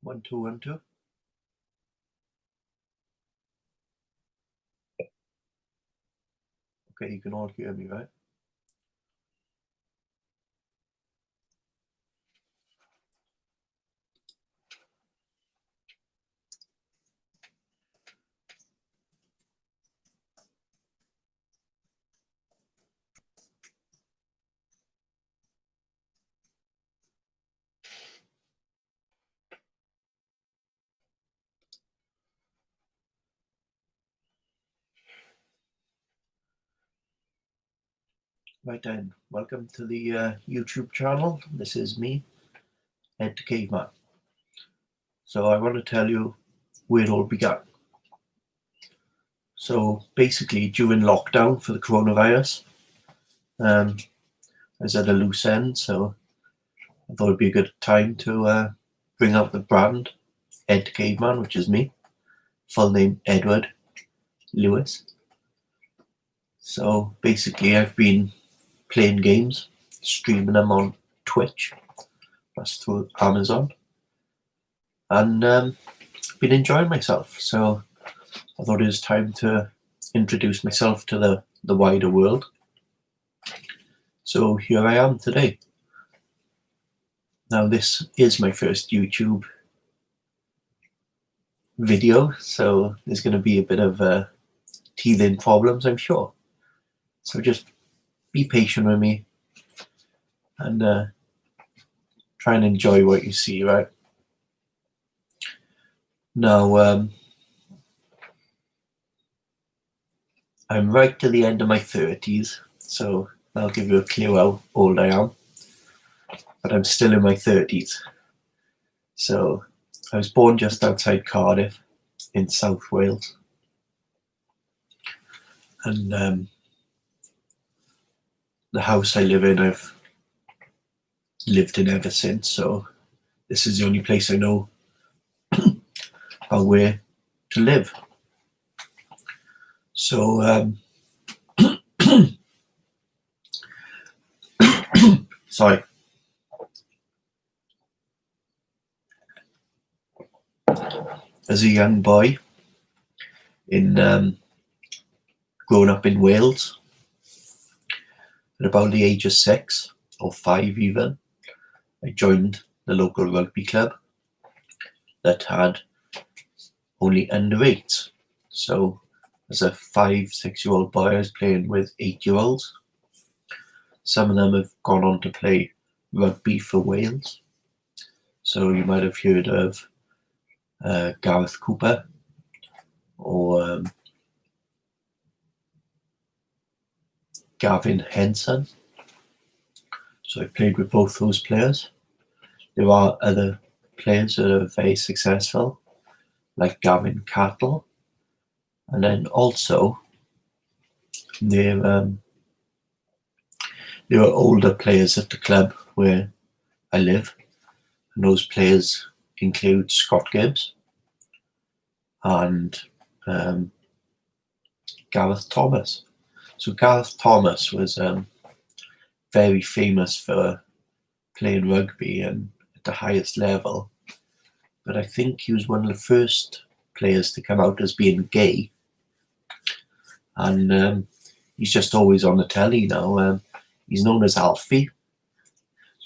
1 2 1 2. Okay, you can all hear me, right? Right then, welcome to the YouTube channel. This is me, EdtheCaveMan. So I want to tell you where it all began. So basically, during lockdown for the coronavirus, I was at a loose end, so I thought it'd be a good time to bring out the brand EdtheCaveMan, which is me. Full name Edward Lewis. So basically, I've been playing games, streaming them on Twitch, that's through Amazon, and been enjoying myself. So I thought it was time to introduce myself to the wider world. So here I am today. Now this is my first YouTube video, so there's going to be a bit of teething problems, I'm sure. So just be patient with me and try and enjoy what you see, right? Now, I'm right to the end of my 30s, so that'll give you a clue how old I am. But I'm still in my 30s. So I was born just outside Cardiff in South Wales. And the house I live in, I've lived in ever since. So this is the only place I know how where to live. So sorry. As a young boy, growing up in Wales, at about the age of 6 or 5 even, I joined the local rugby club that had only under-8s. So as a 5-6-year-old boy, I was playing with 8-year-olds. Some of them have gone on to play rugby for Wales. So you might have heard of Gareth Cooper or Gavin Henson. So I played with both those players. There are other players that are very successful, like Gavin Cattle, and then also there are older players at the club where I live, and those players include Scott Gibbs and Gareth Thomas. So Gareth Thomas was very famous for playing rugby and at the highest level, but I think he was one of the first players to come out as being gay, and he's just always on the telly now. He's known as Alfie.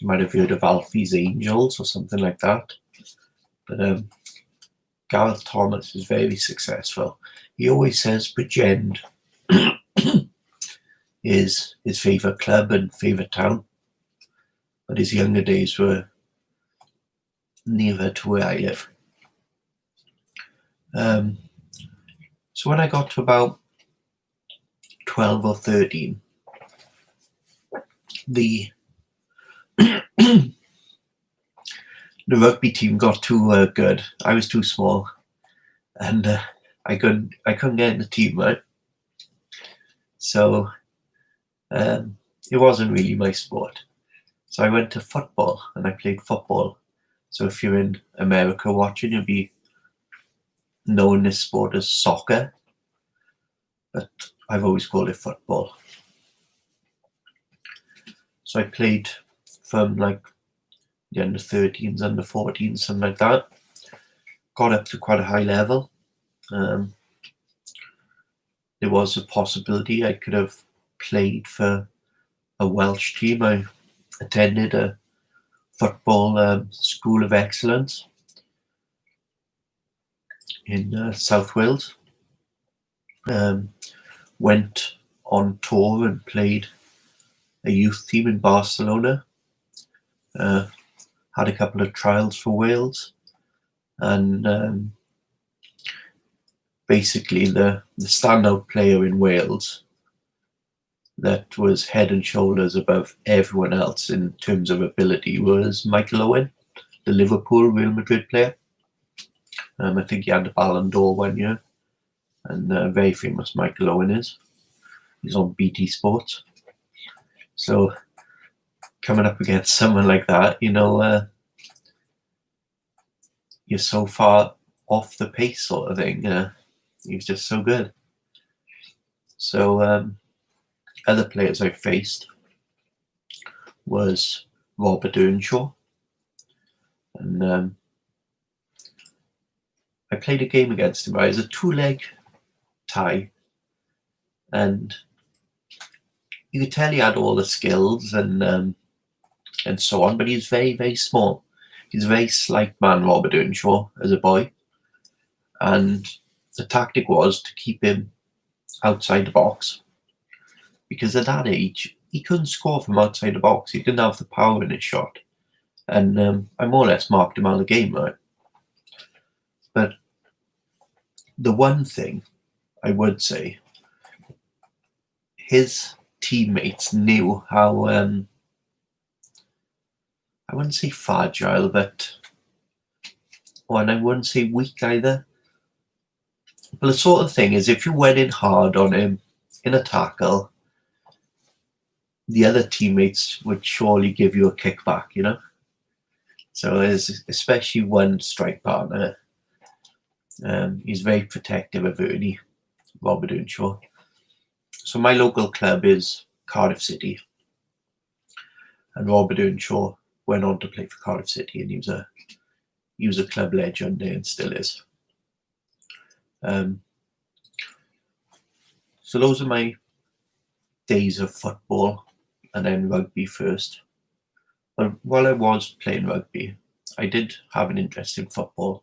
You might have heard of Alfie's Angels or something like that, but Gareth Thomas is very successful. He always says Bridgend is his favourite club and favourite town, but his younger days were nearer to where I live. So when I got to about 12 or 13, the rugby team got too good. I was too small, and I couldn't get in the team, right? So it wasn't really my sport. So I went to football and I played football. So if you're in America watching, you'll be knowing this sport as soccer, but I've always called it football. So I played from like the under 13s, under 14s, something like that. got up to quite a high level. There was a possibility I could have played for a Welsh team. I attended a football school of excellence in South Wales. Went on tour and played a youth team in Barcelona. Had a couple of trials for Wales, and basically the standout player in Wales that was head and shoulders above everyone else in terms of ability was Michael Owen, the Liverpool Real Madrid player. I think he had the Ballon d'Or one year, and very famous Michael Owen is. He's on BT Sports. So coming up against someone like that, you're so far off the pace sort of thing. He was just so good. So other players I faced was Robert Earnshaw, and I played a game against him. It was a 2-leg tie, and you could tell he had all the skills and so on, but he's very, very small. He's a very slight man, Robert Earnshaw, as a boy, and the tactic was to keep him outside the box, because at that age he couldn't score from outside the box. He didn't have the power in his shot, and I more or less marked him out of the game, right? But the one thing I would say, his teammates knew how I wouldn't say fragile, but and I wouldn't say weak either. But the sort of thing is, if you went in hard on him in a tackle, the other teammates would surely give you a kickback, So there's especially one strike partner. He's very protective of Ernie, Robert Earnshaw. So my local club is Cardiff City, and Robert Earnshaw went on to play for Cardiff City, and he was a club legend there and still is. So those are my days of football, and then rugby first. But while I was playing rugby, I did have an interest in football,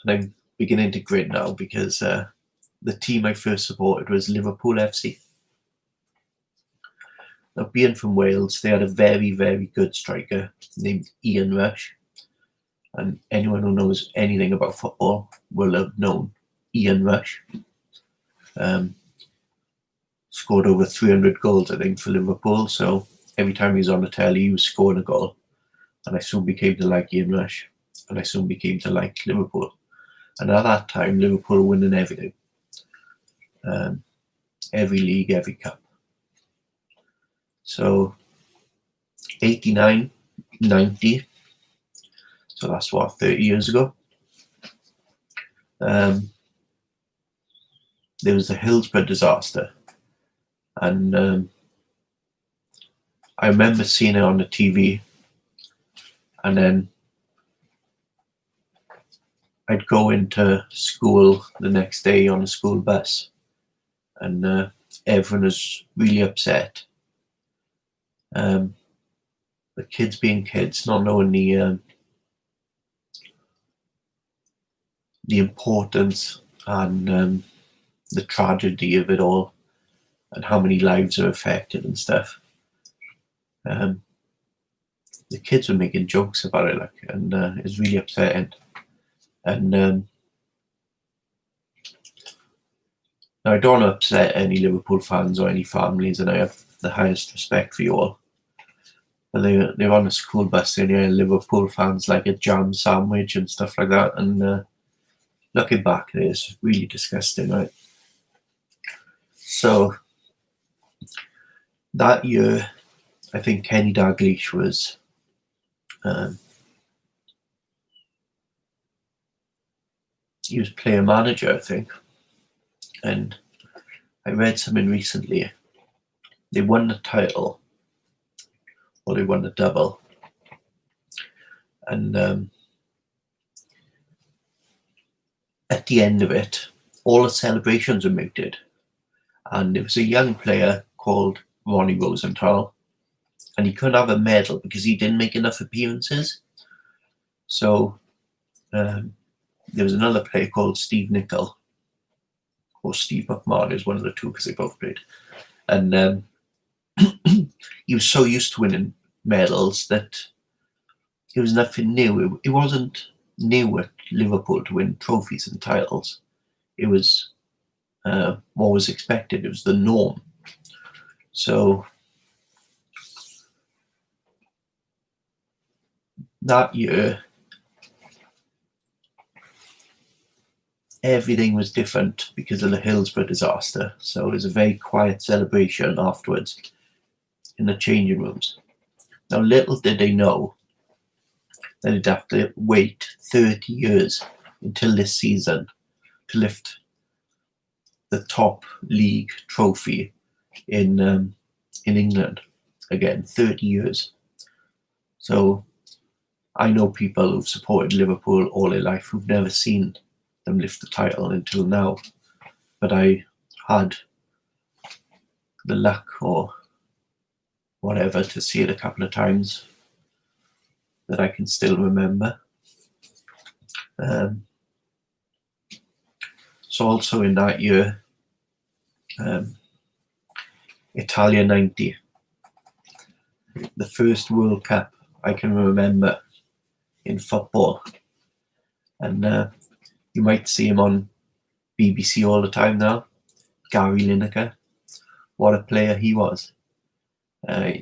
and I'm beginning to grin now because the team I first supported was Liverpool FC. Now, being from Wales, they had a very, very good striker named Ian Rush. And anyone who knows anything about football will have known Ian Rush. Scored over 300 goals, I think, for Liverpool. So every time he was on the telly, he was scoring a goal. And I soon became to like Ian Rush. And I soon became to like Liverpool. And at that time, Liverpool were winning everything. Every league, every cup. So 89, 90. So that's what, 30 years ago. There was the Hillsborough disaster. And I remember seeing it on the TV. And then I'd go into school the next day on a school bus. And everyone was really upset. The kids being kids, not knowing the importance and the tragedy of it all, and how many lives are affected and stuff. The kids were making jokes about it, and it was really upsetting. And now I don't want to upset any Liverpool fans or any families, and I have the highest respect for you all. But they're on a school bus and Liverpool fans like a jam sandwich and stuff like that. And looking back, it's really disgusting, right? So that year, I think Kenny Dalglish was he was player manager, I think. And I read something recently. They won the title, or they won the double. And at the end of it, all the celebrations were muted. And there was a young player called Ronnie Rosenthal, and he couldn't have a medal because he didn't make enough appearances. So there was another player called Steve Nicol, or Steve McMahon, is one of the two because they both played. And he was so used to winning medals that it was nothing new. It wasn't new at Liverpool to win trophies and titles. It was what was expected. It was the norm. So that year, everything was different because of the Hillsborough disaster. So it was a very quiet celebration afterwards in the changing rooms. Now, little did they know that they'd have to wait 30 years until this season to lift the top league trophy in England. Again, 30 years. So I know people who've supported Liverpool all their life who've never seen them lift the title until now. But I had the luck or whatever to see it a couple of times that I can still remember. So also in that year, Italia 90, the first World Cup I can remember in football. And you might see him on BBC all the time now, Gary Lineker. What a player he was.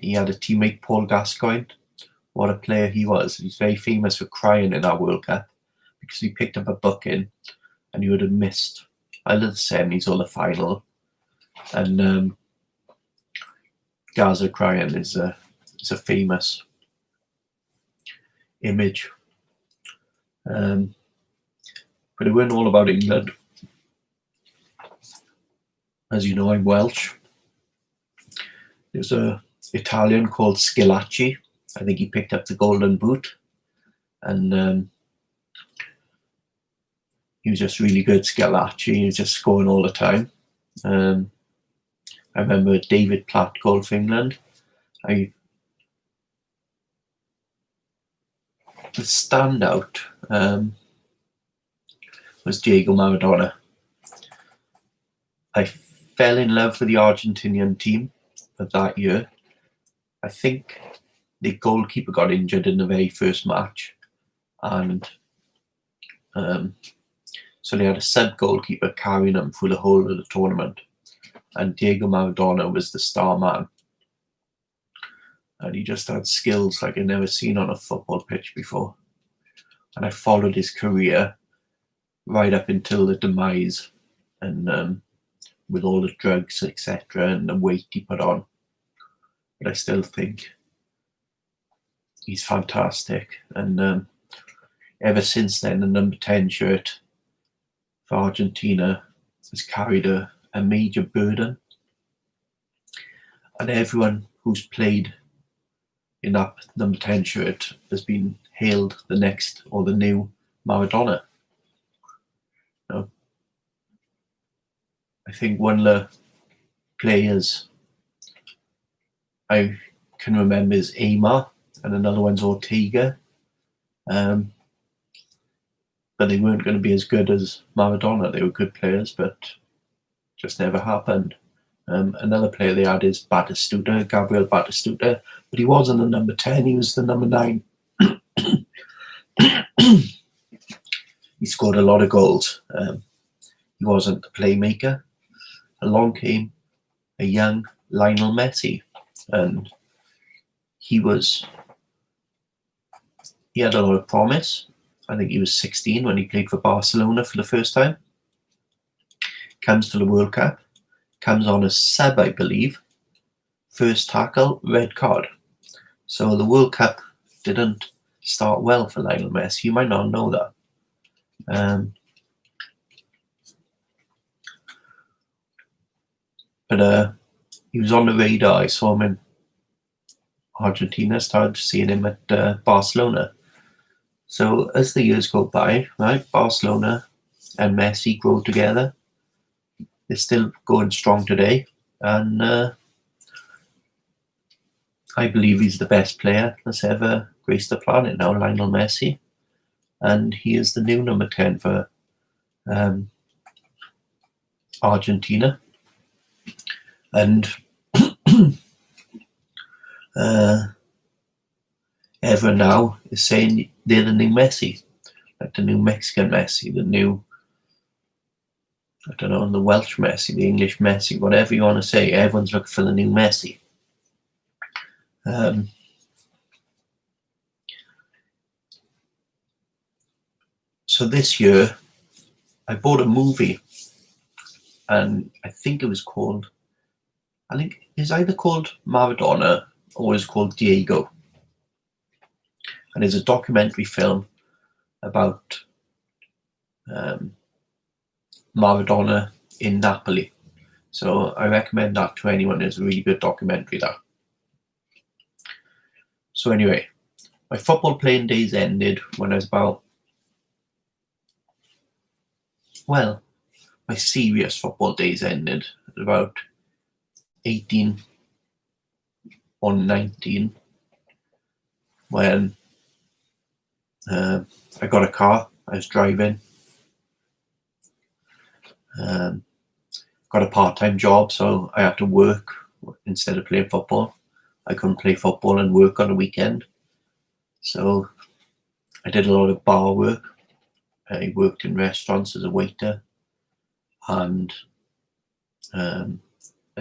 He had a teammate, Paul Gascoigne. What a player he was. He's very famous for crying in that World Cup because he picked up a booking and he would have missed either the semis or the final. And Gaza crying is a famous image. But it weren't all about England. As you know, I'm Welsh. There's an Italian called Schillaci. I think he picked up the golden boot. And he was just really good, Schillaci. He was just scoring all the time. I remember David Platt goal for England. The standout was Diego Maradona. I fell in love with the Argentinian team of that year. I think the goalkeeper got injured in the very first match, and so they had a sub goalkeeper carrying them through the whole of the tournament, and Diego Maradona was the star man, and he just had skills like I'd never seen on a football pitch before. And I followed his career right up until the demise, and with all the drugs, etc., and the weight he put on. But I still think he's fantastic. And ever since then, the number 10 shirt for Argentina has carried a major burden. And everyone who's played in that number 10 shirt has been hailed the next or the new Maradona. I think one of the players I can remember is Aymar, and another one's Ortega. But they weren't going to be as good as Maradona. They were good players, but just never happened. Another player they had is Batistuta, Gabriel Batistuta, but he wasn't the number 10, he was the number 9. He scored a lot of goals. He wasn't a playmaker. Along came a young Lionel Messi, and he had a lot of promise. I think he was 16 when he played for Barcelona for the first time. Comes to the World Cup, comes on as sub, I believe. First tackle, red card. So the World Cup didn't start well for Lionel Messi. You might not know that. But he was on the radar. I saw him in Argentina, started seeing him at Barcelona. So as the years go by, right, Barcelona and Messi grow together. They're still going strong today, and I believe he's the best player that's ever graced the planet now, Lionel Messi, and he is the new number 10 for Argentina. And everyone now is saying they're the new Messi, like the new Mexican Messi, the new, I don't know, the Welsh Messi, the English Messi, whatever you want to say. Everyone's looking for the new Messi. So this year, I bought a movie, and I think it was called, I think it's either called Maradona or it's called Diego. And it's a documentary film about Maradona in Napoli. So I recommend that to anyone. It's a really good documentary, that. So anyway, my football playing days ended when I was my serious football days ended at about 18 or 19, when I got a car. I was driving. Got a part-time job, so I had to work instead of playing football. I couldn't play football and work on a weekend, so I did a lot of bar work. I worked in restaurants as a waiter and a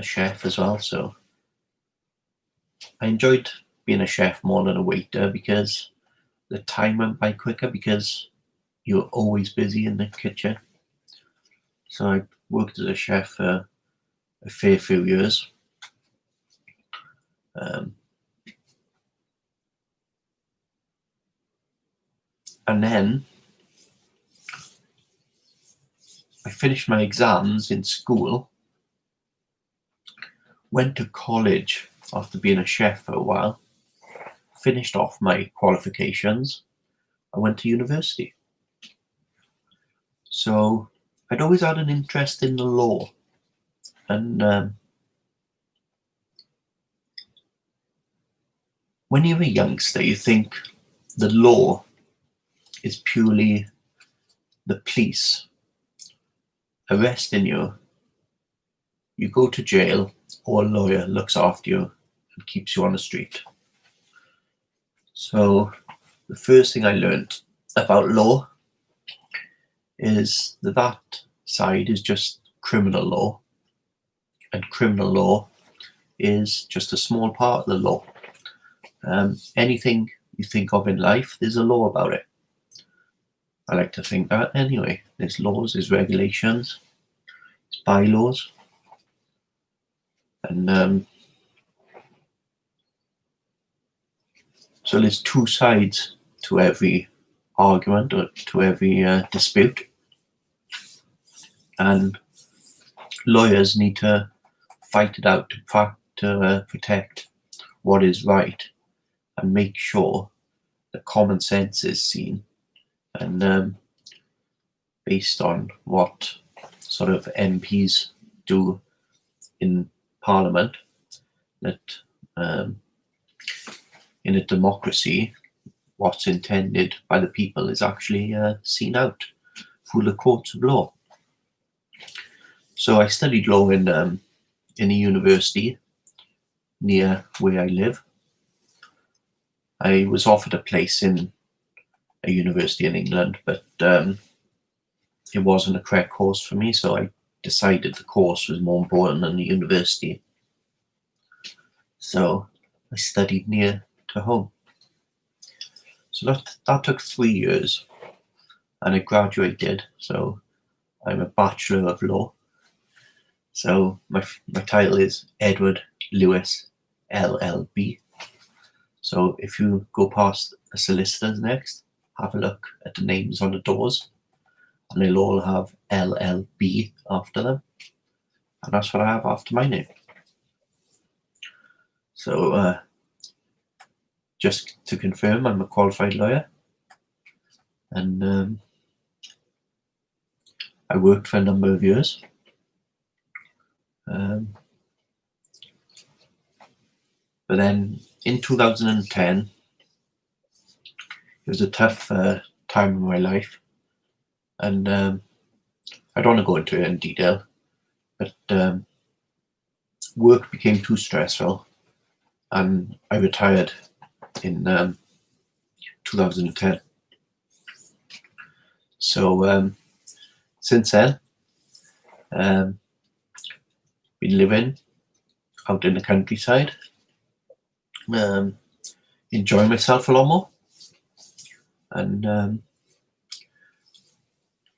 chef as well. So I enjoyed being a chef more than a waiter, because the time went by quicker because you're always busy in the kitchen. So I worked as a chef for a fair few years. And then I finished my exams in school, went to college after being a chef for a while, finished off my qualifications, I went to university. So I'd always had an interest in the law, and when you're a youngster, you think the law is purely the police arresting you. You go to jail, or a lawyer looks after you and keeps you on the street. So the first thing I learned about law is that side is just criminal law, and criminal law is just a small part of the law. Anything you think of in life, there's a law about it. I like to think that anyway. There's laws, there's regulations, there's bylaws, and so there's two sides to every argument, or to every dispute, and lawyers need to fight it out to protect what is right and make sure that common sense is seen, and based on what sort of MPs do in Parliament, that in a democracy, what's intended by the people is actually seen out through the courts of law. So I studied law in a university near where I live. I was offered a place in a university in England, but it wasn't a correct course for me, so I decided the course was more important than the university. So I studied near to home. So that took 3 years, and I graduated. So I'm a Bachelor of Law. So my title is Edward Lewis LLB. So if you go past a solicitor's next, have a look at the names on the doors, and they'll all have LLB after them. And that's what I have after my name. So just to confirm, I'm a qualified lawyer, and I worked for a number of years. But then in 2010, it was a tough time in my life, and I don't want to go into it in detail, but work became too stressful, and I retired in 2010. So since then, been living out in the countryside, enjoying myself a lot more. And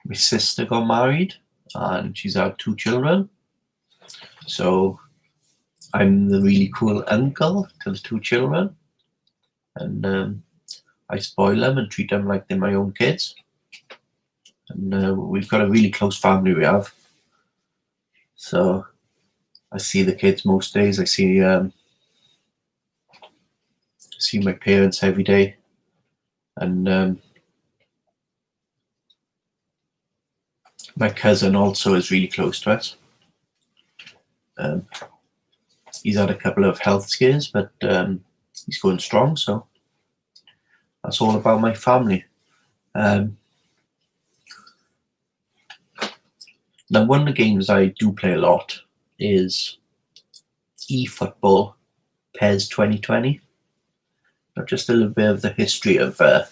my sister got married and she's had 2 children. So I'm the really cool uncle to the 2 children. And I spoil them and treat them like they're my own kids. And we've got a really close family we have. So I see the kids most days. I see my parents every day. And my cousin also is really close to us. He's had a couple of health scares, but he's going strong. So that's all about my family. Now, one of the games I do play a lot is eFootball PES 2020. Now, just a little bit of the history of the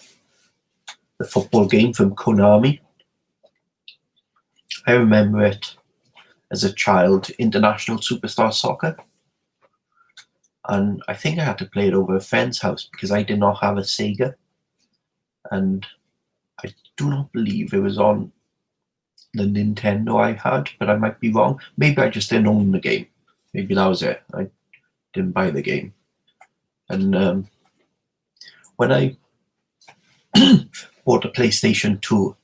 football game from Konami. I remember it as a child, International Superstar Soccer. And I think I had to play it over a friend's house because I did not have a Sega. And I do not believe it was on the Nintendo I had, but I might be wrong. Maybe I just didn't own the game. Maybe that was it. I didn't buy the game. And when I bought a PlayStation 2,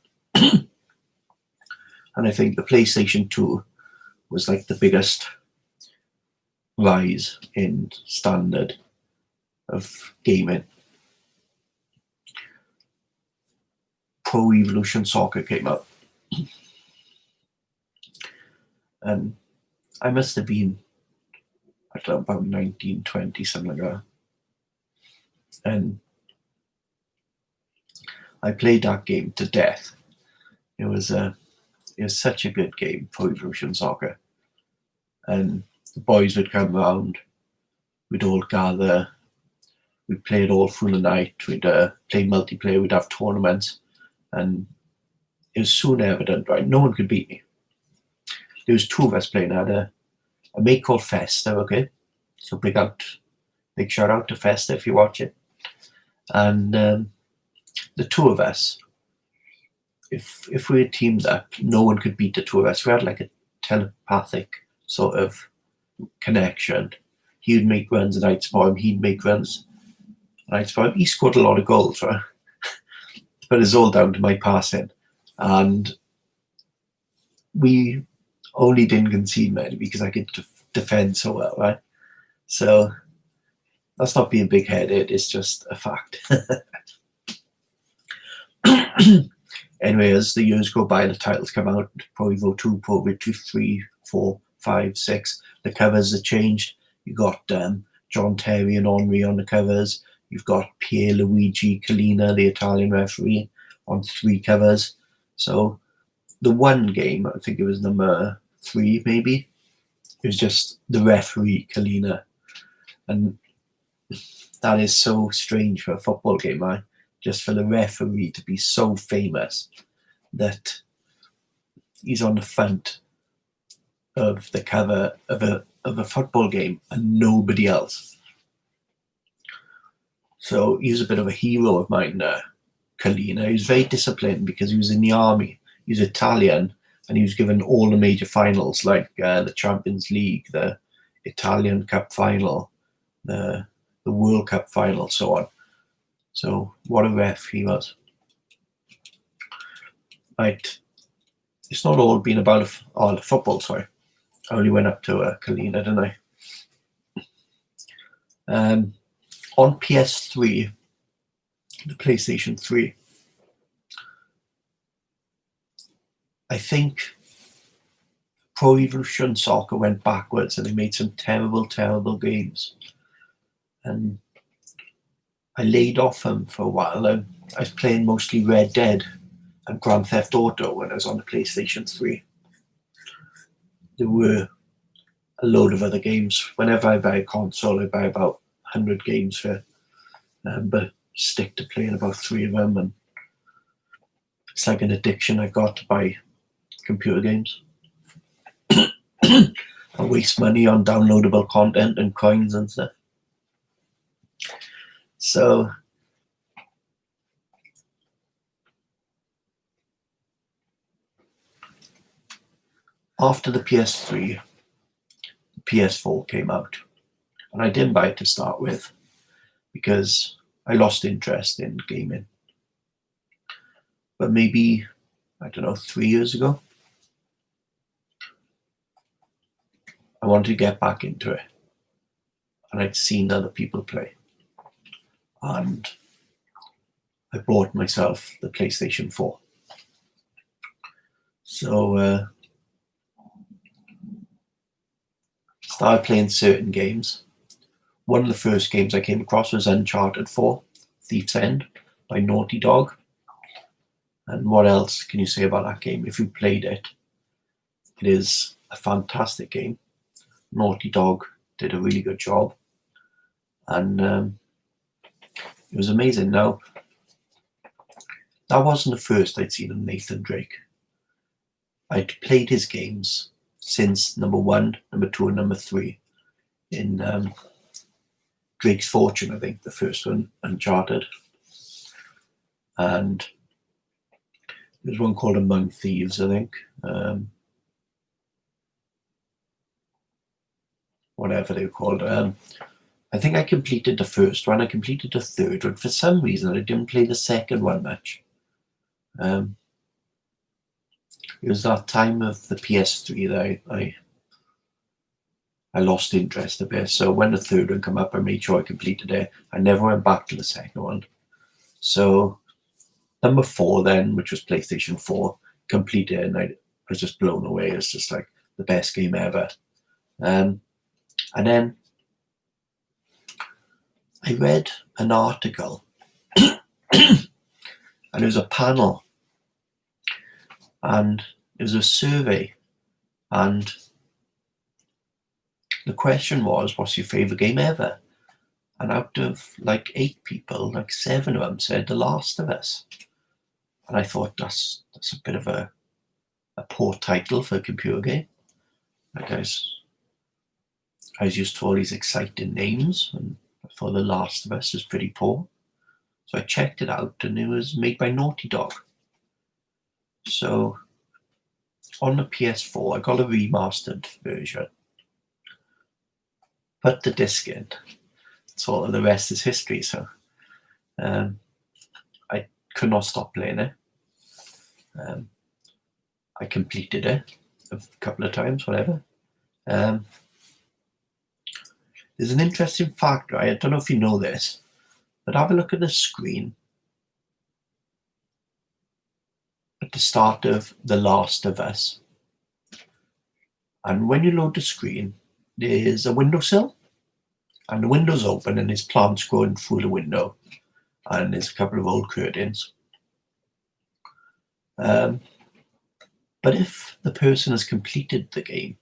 and I think the PlayStation 2 was like the biggest rise in standard of gaming. Pro Evolution Soccer came out. And I must have been, I don't know, about 19, 20, something like that. And I played that game to death. It was such a good game, Pro Evolution Soccer. And the boys would come around, we'd all gather, we'd play it all through the night, we'd play multiplayer, we'd have tournaments, and it was soon evident, right, no one could beat me. There was 2 of us playing. I had a mate called Festa, okay? So big shout out to Festa if you watch it. And the 2 of us, if we had teamed up, no one could beat the 2 of us. We had like a telepathic sort of connection. He would make runs and I'd spot him. He'd make runs and I'd spot him. He scored a lot of goals, right? But it's all down to my passing. And we only didn't concede many because I could defend so well, right? So that's not being big-headed, it's just a fact. Anyway, as the years go by, the titles come out, Pro Evo 2, Pro Evo 2, 3, 4, 5, 6. The covers are changed. You've got John Terry and Henri on the covers. You've got Pierluigi Collina, the Italian referee, on 3 covers. So the one game, I think it was number 3 maybe, it was just the referee Collina. And that is so strange for a football game, right? Just for the referee to be so famous that he's on the front of the cover of a football game and nobody else. So he was a bit of a hero of mine, Collina. He was very disciplined because he was in the army. He was Italian and he was given all the major finals like the Champions League, the Italian Cup final, the World Cup final, so on. So what a ref he was. Right, it's not all been about the football, sorry. I only went up to Collina, didn't I? On PS3, the PlayStation 3, I think Pro Evolution Soccer went backwards and they made some terrible, terrible games. And I laid off them for a while. I was playing mostly Red Dead and Grand Theft Auto when I was on the PlayStation 3. There were a load of other games. Whenever I buy a console, I buy about 100 games for it. But stick to playing about 3 of them. And it's like an addiction I've got to buy computer games. I waste money on downloadable content and coins and stuff. So after the PS3, the PS4 came out. And I didn't buy it to start with because I lost interest in gaming. But maybe, I don't know, 3 years ago, I wanted to get back into it. And I'd seen other people play. And I bought myself the PlayStation 4. So started playing certain games. One of the first games I came across was Uncharted 4, Thief's End by Naughty Dog. And what else can you say about that game? If you played it, it is a fantastic game. Naughty Dog did a really good job. And it was amazing. Now, that wasn't the first I'd seen of Nathan Drake. I'd played his games since number 1, number 2, and number 3 in Drake's Fortune, I think, the first one, Uncharted. And there's one called Among Thieves, I think. Whatever they were called. I think I completed the first one. I completed the third one. For some reason, I didn't play the second one much. It was that time of the PS3 that I lost interest a bit. So when the third one came up, I made sure I completed it. I never went back to the second one. So number 4 then, which was PlayStation 4, completed, and I was just blown away. It's just like the best game ever. And then I read an article and it was a panel and it was a survey, and the question was, what's your favorite game ever? And out of like 8 people, like 7 of them said The Last of Us. And I thought that's a bit of a poor title for a computer game. Like I was used to all these exciting names, and I thought The Last of Us was pretty poor. So I checked it out, and it was made by Naughty Dog. So on the PS4, I got a remastered version. Put the disc in. Sort of the rest is history. So I could not stop playing it. I completed it a couple of times, whatever. There's an interesting fact, right? I don't know if you know this, but have a look at the screen at the start of The Last of Us. And when you load the screen, there's a windowsill, and the window's open, and there's plants growing through the window, and there's a couple of old curtains. But if the person has completed the game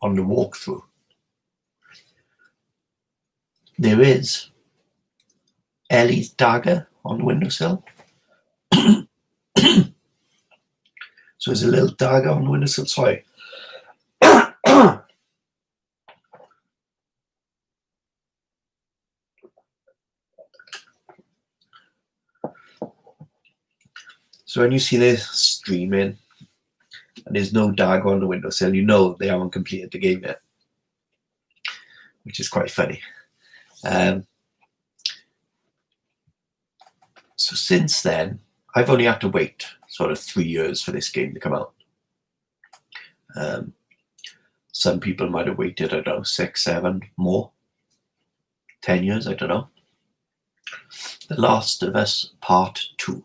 on the walkthrough, there is Ellie's dagger on the windowsill. So there's a little dagger on the windowsill. Sorry. So when you see this streaming and there's no dagger on the windowsill, you know they haven't completed the game yet, which is quite funny. So since then, I've only had to wait sort of 3 years for this game to come out. Some people might have waited, I don't know, 6, 7, more, 10 years, I don't know. The Last of Us Part 2.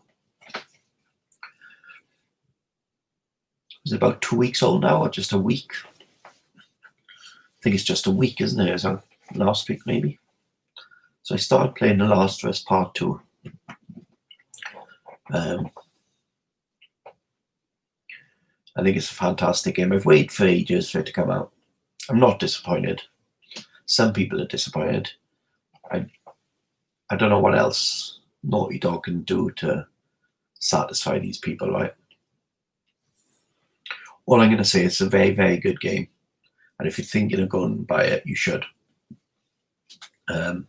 Is it about 2 weeks old now, or just a week? I think it's just a week, isn't it? So last week maybe. So I started playing The Last of Us Part 2. I think it's a fantastic game. I've waited for ages for it to come out. I'm not disappointed. Some people are disappointed. I don't know what else Naughty Dog can do to satisfy these people, right? All I'm going to say, it's a very, very good game. And if you're thinking of going and buy it, you should. I'm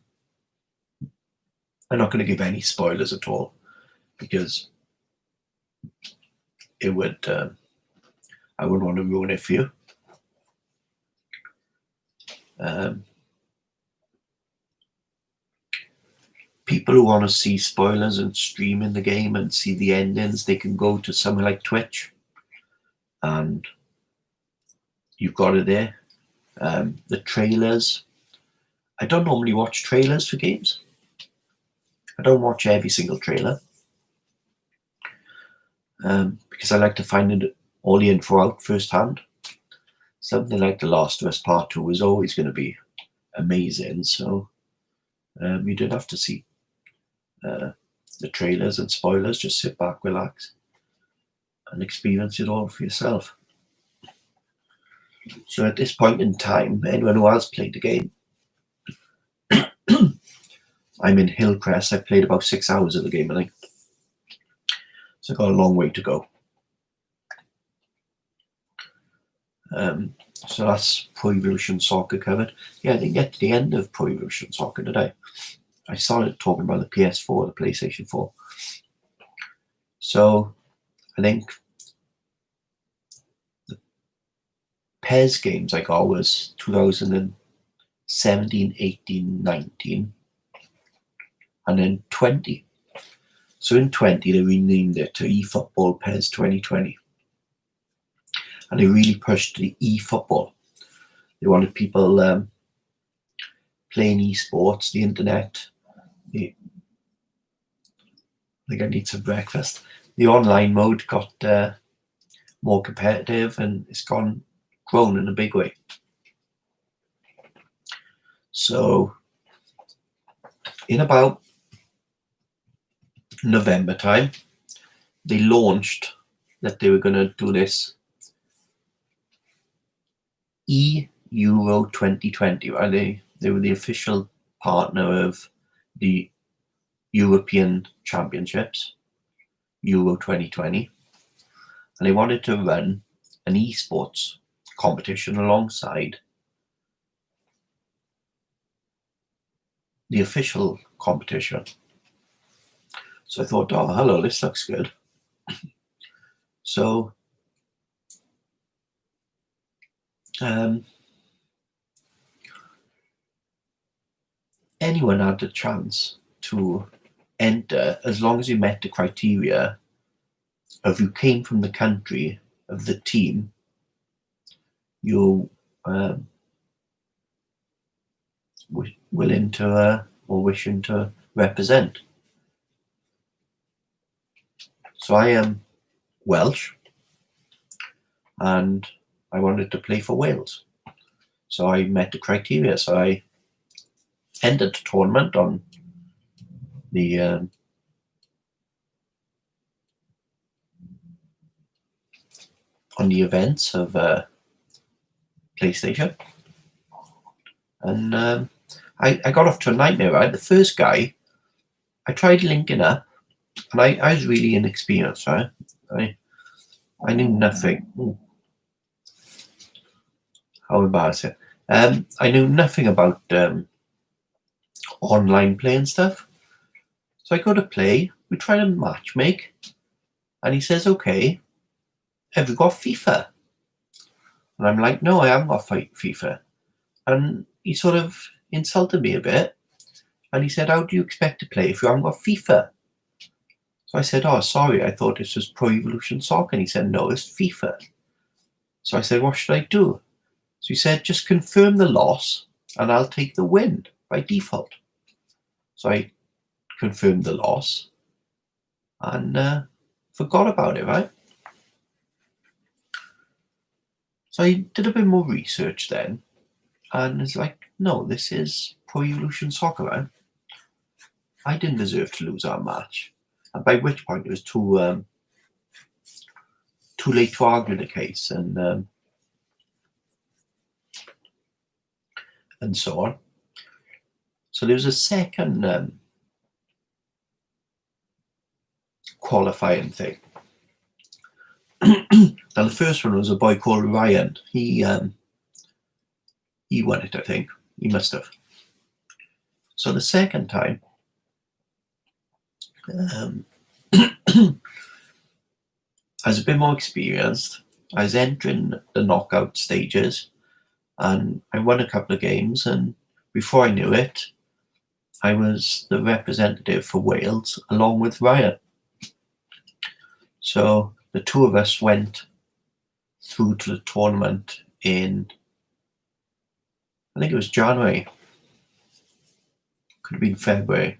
not going to give any spoilers at all, because it would, I wouldn't want to ruin it for you. People who want to see spoilers and streaming the game and see the endings, they can go to somewhere like Twitch, and you've got it there. The trailers. I don't normally watch trailers for games. I don't watch every single trailer, because I like to find all the info out firsthand. Something like The Last of Us Part 2 is always going to be amazing, so you don't have to see the trailers and spoilers. Just sit back, relax, and experience it all for yourself. So at this point in time, anyone who has played the game, I'm in Hillcrest. I played about 6 hours of the game, I think. So I've got a long way to go. So that's Pro Evolution Soccer covered. Yeah, I didn't get to the end of Pro Evolution Soccer, did I? I started talking about the PS4, the PlayStation 4. So I think the PES games I got was 2017, 18, 19, and then 20. So in 20, they renamed it to eFootball PES 2020. And they really pushed the eFootball. They wanted people playing esports, the internet. I think I need some breakfast. The online mode got more competitive, and it's grown in a big way. So in about November time, they launched that they were going to do this Euro 2020. Right? They were the official partner of the European Championships, Euro 2020, and they wanted to run an esports competition alongside the official competition. So I thought, oh, hello, this looks good. So anyone had the chance to enter, as long as you met the criteria of you came from the country of the team you're willing to or wishing to represent. So I am Welsh, and I wanted to play for Wales. So I met the criteria. So I entered the tournament on the events of PlayStation, and I got off to a nightmare. Right, the first guy, I tried linking up, and I was really inexperienced. Right, I knew nothing. Ooh. How embarrassing! I knew nothing about online play and stuff. So I go to play. We try to match make, and he says, "Okay, have you got FIFA?" And I'm like, "No, I haven't got FIFA." And he sort of insulted me a bit, and he said, "How do you expect to play if you haven't got FIFA?" So I said, "Oh, sorry, I thought this was Pro Evolution Soccer." And he said, "No, it's FIFA." So I said, "What should I do?" So he said, "Just confirm the loss, and I'll take the win by default." So I confirmed the loss and forgot about it, right? So I did a bit more research then, and it's like, no, this is Pro Evolution Soccer, man. I didn't deserve to lose our match, and by which point it was too late to argue the case, and so on. So there was a second qualifying thing. Now the first one was a boy called Ryan. He won it, I think. He must have. So the second time, I was a bit more experienced. I was entering the knockout stages, and I won a couple of games, and before I knew it, I was the representative for Wales along with Ryan. So the two of us went through to the tournament in, I think it was January, could have been February,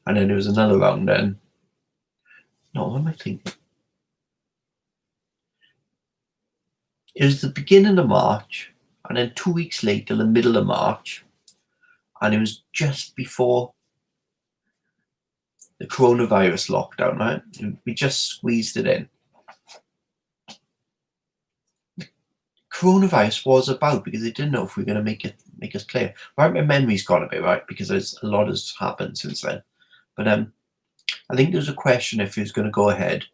and then there was another round then. No, what am I thinking? It was the beginning of March, and then 2 weeks later, the middle of March, and it was just before the coronavirus lockdown, right? We just squeezed it in. Coronavirus was about because they didn't know if we were going to make us play. Right, my memory's gone a bit, right, because there's a lot has happened since then. But I think there was a question if it was going to go ahead,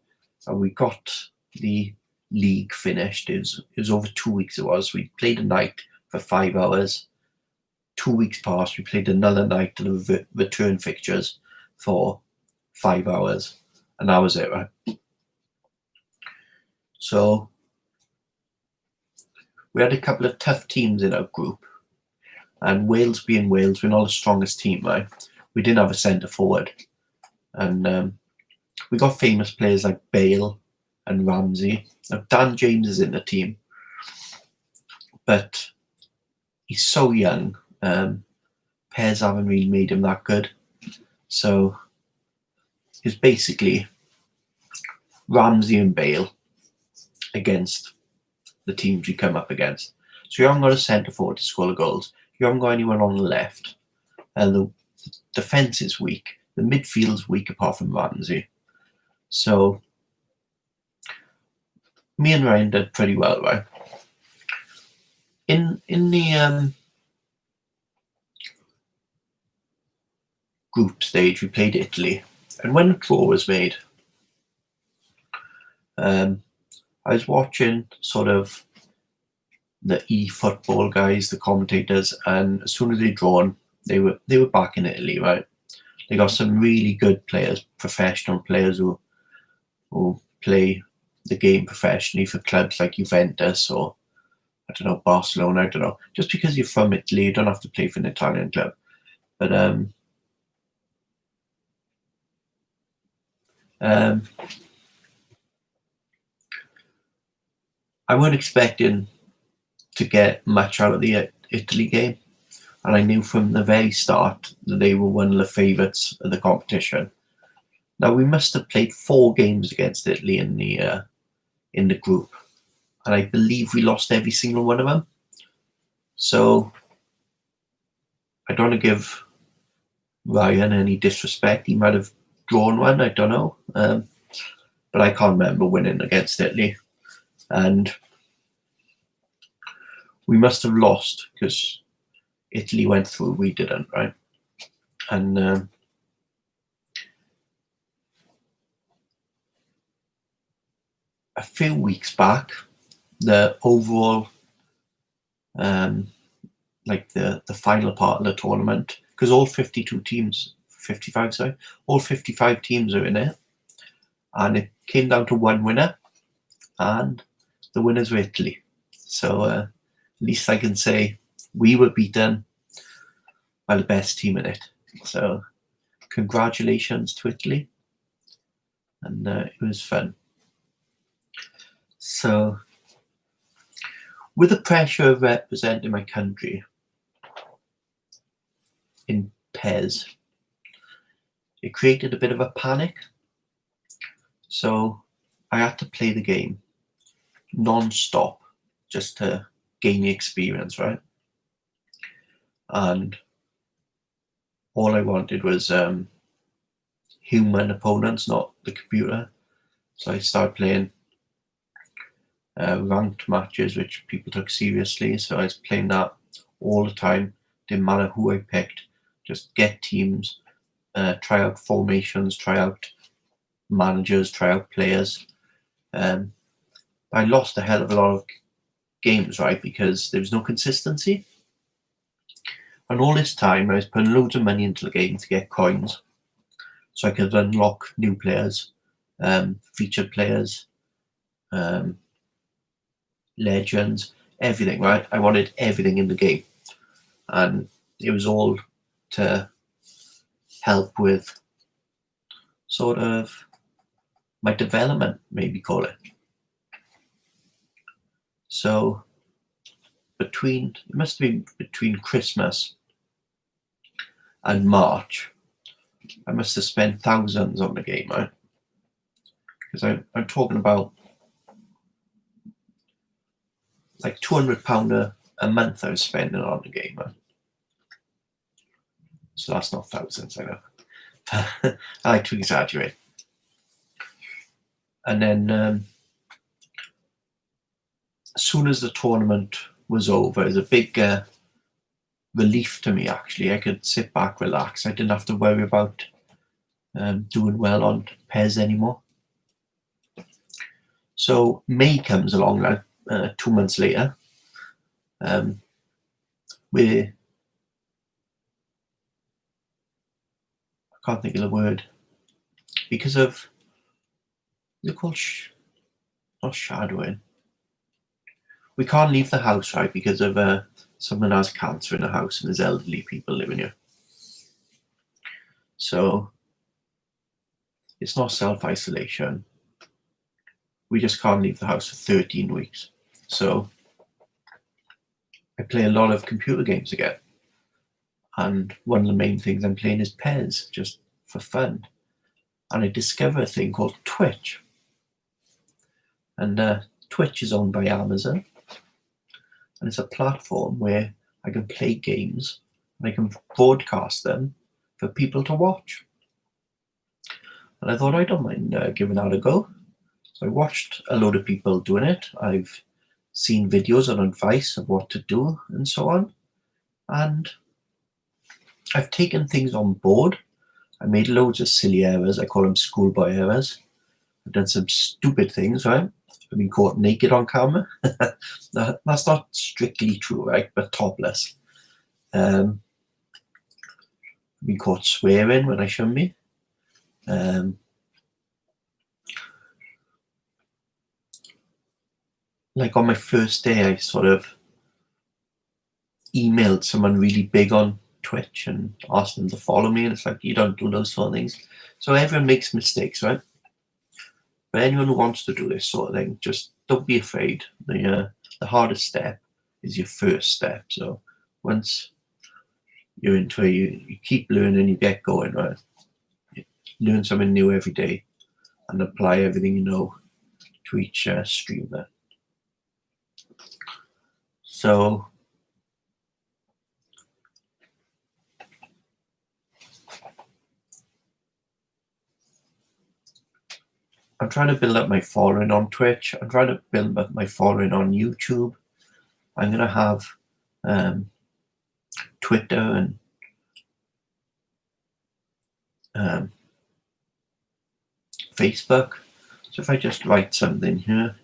and we got the league finished. It was over 2 weeks. We played a night for 5 hours. 2 weeks passed. We played another night to the return fixtures for 5 hours, and that was it, right? So we had a couple of tough teams in our group, and Wales being Wales, we're not the strongest team, right? We didn't have a centre forward, and we got famous players like Bale and Ramsey. Now Dan James is in the team, but he's so young. Pairs haven't really made him that good, so it's basically Ramsey and Bale against the teams you come up against. So you haven't got a centre forward to score the goals. You haven't got anyone on the left. And the defence is weak. The midfield's weak apart from Ramsey. So me and Ryan did pretty well, right? In the group stage, we played Italy. And when the draw was made, I was watching sort of the eFootball guys, the commentators, and as soon as they'd drawn, they were back in Italy, right? They got some really good players, professional players who play the game professionally for clubs like Juventus or, I don't know, Barcelona, I don't know. Just because you're from Italy, you don't have to play for an Italian club. But I weren't expecting to get much out of the Italy game, and I knew from the very start that they were one of the favourites of the competition. Now we must have played 4 games against Italy in the group, and I believe we lost every single one of them. So I don't want to give Ryan any disrespect. He might have drawn one, I don't know, but I can't remember winning against Italy. And we must have lost because Italy went through, we didn't, right? And a few weeks back, the overall, like the final part of the tournament, because all 55 teams are in it, and it came down to one winner, and the winners were Italy. So at least I can say we were beaten by the best team in it. So congratulations to Italy, and it was fun. So with the pressure of representing my country in pairs, it created a bit of a panic. So I had to play the game non-stop just to gain the experience, right? And all I wanted was human opponents, not the computer. So I started playing ranked matches, which people took seriously. So I was playing that all the time. Didn't matter who I picked, just get teams, try out formations, try out managers, try out players. I lost a hell of a lot of games, right, because there was no consistency. And all this time I was putting loads of money into the game to get coins so I could unlock new players, featured players, legends, everything, right? I wanted everything in the game. And it was all to help with sort of my development, maybe call it. So it must have been between Christmas and March, I must have spent thousands on the game, right? Because I'm talking about like £200 a month I was spending on the game, right? So that's not thousands, I know. I like to exaggerate. And then as soon as the tournament was over, it was a big relief to me, actually. I could sit back, relax. I didn't have to worry about doing well on pairs anymore. So May comes along now, 2 months later, where I can't think of the word, because of, they're called not shadowing. We can't leave the house, right, because of someone has cancer in the house and there's elderly people living here. So it's not self-isolation. We just can't leave the house for 13 weeks. So I play a lot of computer games again. And one of the main things I'm playing is pairs, just for fun. And I discover a thing called Twitch. And Twitch is owned by Amazon. And it's a platform where I can play games and I can broadcast them for people to watch. And I thought, I don't mind giving that a go. So I watched a load of people doing it. I've seen videos and advice of what to do and so on. And I've taken things on board. I made loads of silly errors. I call them schoolboy errors. I've done some stupid things, right? I've been caught naked on camera. That's not strictly true, right? But topless. I've been caught swearing when I shouldn't be. Like on my first day, I sort of emailed someone really big on Twitch and asked them to follow me, and it's like, you don't do those sort of things. So everyone makes mistakes, right? But anyone who wants to do this sort of thing, just don't be afraid. The hardest step is your first step. So once you're into it, you keep learning, you get going, right? You learn something new every day and apply everything you know to each stream there. So I'm trying to build up my following on Twitch. I'm trying to build up my following on YouTube. I'm going to have Twitter and Facebook. So if I just write something here,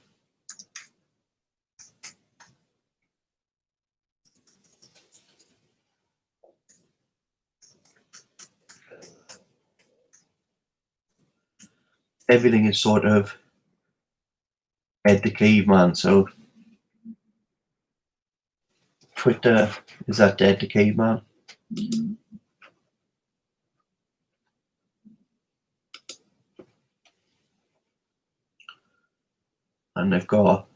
everything is sort of EdtheCaveMan. So Twitter is at EdtheCaveMan. And I've got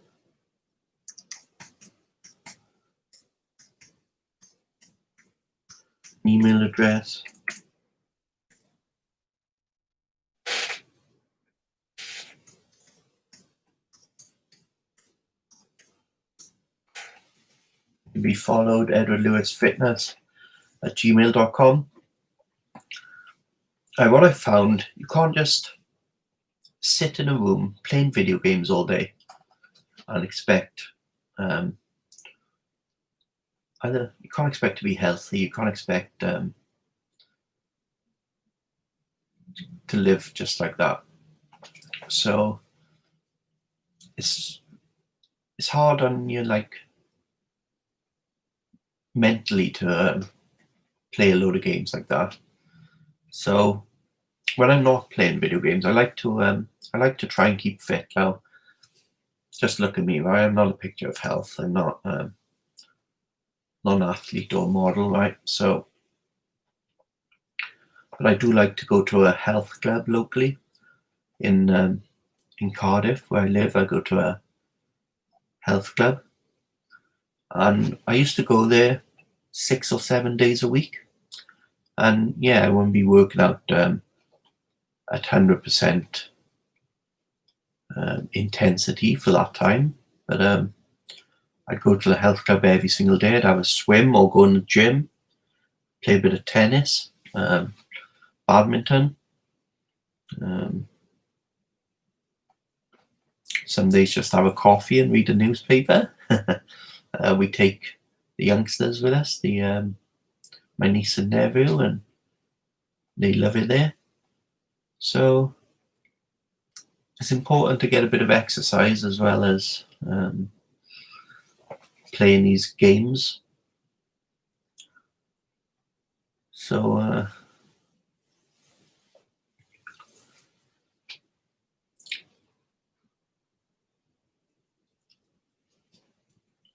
an email address. can be followed, edwardlewisfitness@gmail.com. What I found, you can't just sit in a room playing video games all day and expect you can't expect to be healthy, you can't expect to live just like that. So it's hard on you, like, mentally to play a load of games like that. So when I'm not playing video games, I like to try and keep fit. Now, just look at me, right? I'm not a picture of health. I'm not an athlete or model, right? So, but I do like to go to a health club locally in Cardiff, where I live. I go to a health club, and I used to go there 6 or 7 days a week. And yeah, I won't be working out at 100% intensity for that time, but I'd go to the health club every single day. I'd have a swim or go in the gym, play a bit of tennis, badminton. Some days just have a coffee and read a newspaper. We take the youngsters with us, my niece and nephew, and they love it there. So it's important to get a bit of exercise as well as playing these games. So I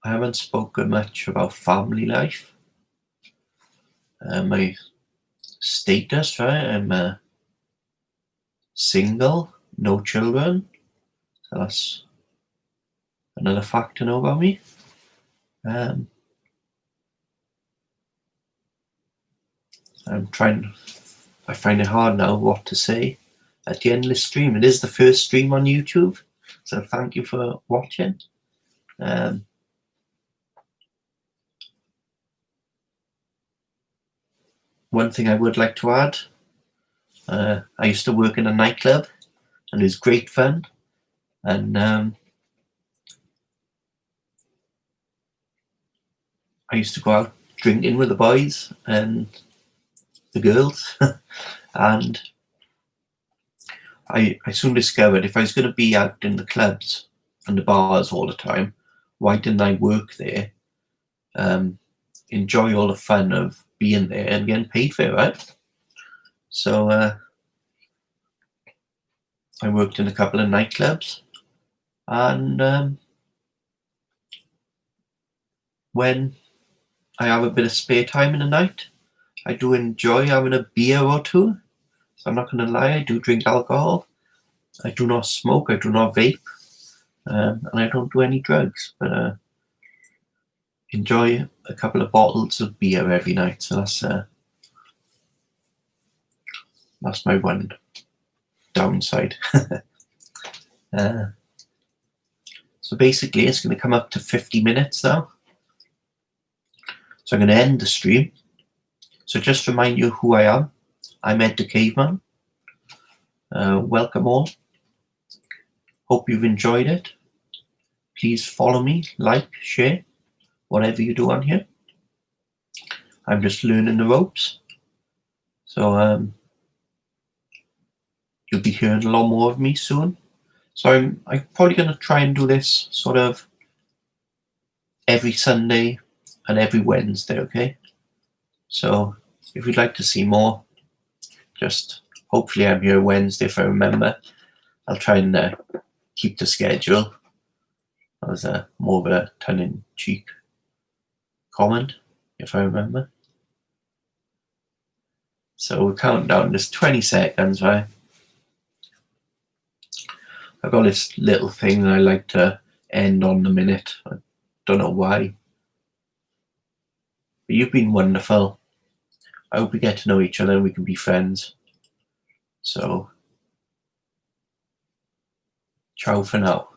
haven't spoken much about family life. My status, right? I'm single, no children. So that's another fact to know about me. I find it hard now what to say at the end of the stream. It is the first stream on YouTube, so thank you for watching. One thing I would like to add, I used to work in a nightclub, and it was great fun. And I used to go out drinking with the boys and the girls. And I soon discovered if I was going to be out in the clubs and the bars all the time, why didn't I work there, enjoy all the fun of being there and getting paid for it, right? So I worked in a couple of nightclubs, and when I have a bit of spare time in the night, I do enjoy having a beer or two. So I'm not going to lie, I do drink alcohol. I do not smoke, I do not vape, and I don't do any drugs, but enjoy a couple of bottles of beer every night. So that's my one downside. So basically it's going to come up to 50 minutes now. So I'm going to end the stream. So just to remind you who I am, I'm EdtheCaveMan. Welcome all. Hope you've enjoyed it. Please follow me, like, share, whatever you do on here. I'm just learning the ropes. So you'll be hearing a lot more of me soon. So I'm probably going to try and do this sort of every Sunday and every Wednesday, okay? So if you'd like to see more, just hopefully I'm here Wednesday if I remember. I'll try and keep the schedule. That was more of a tongue-in-cheek comment, if I remember. So we'll count down, there's 20 seconds, right? I've got this little thing that I like to end on the minute. I don't know why. But you've been wonderful. I hope we get to know each other and we can be friends. So, ciao for now.